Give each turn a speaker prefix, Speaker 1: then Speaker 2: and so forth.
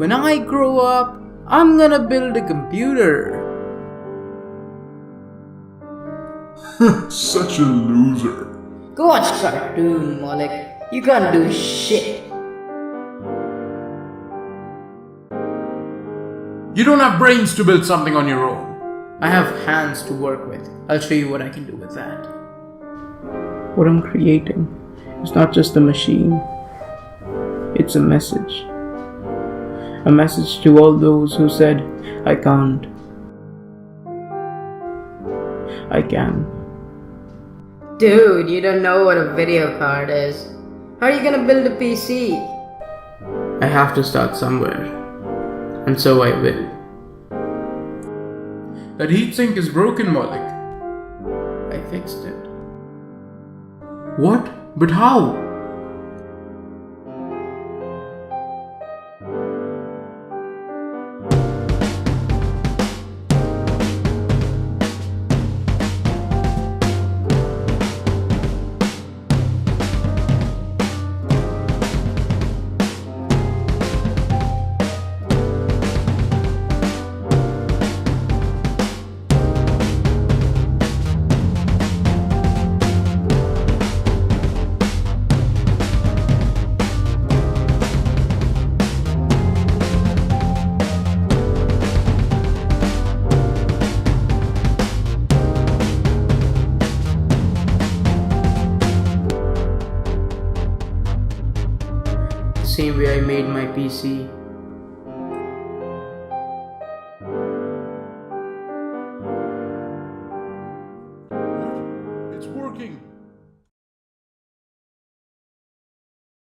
Speaker 1: When I grow up, I'm gonna build a computer.
Speaker 2: Such a loser.
Speaker 3: Go watch cartoon, Malik. You can't do shit.
Speaker 1: You don't have brains to build something on your own. I have hands to work with. I'll show you what I can do with that. What I'm creating is not just a machine. It's a message. A message to all those who said, I can't. I can.
Speaker 3: Dude, you don't know what a video card is. How are you gonna build a PC?
Speaker 1: I have to start somewhere. And so I will. That heatsink is broken, Malik. I fixed it. What? But how? Same way I made my PC.
Speaker 2: It's working.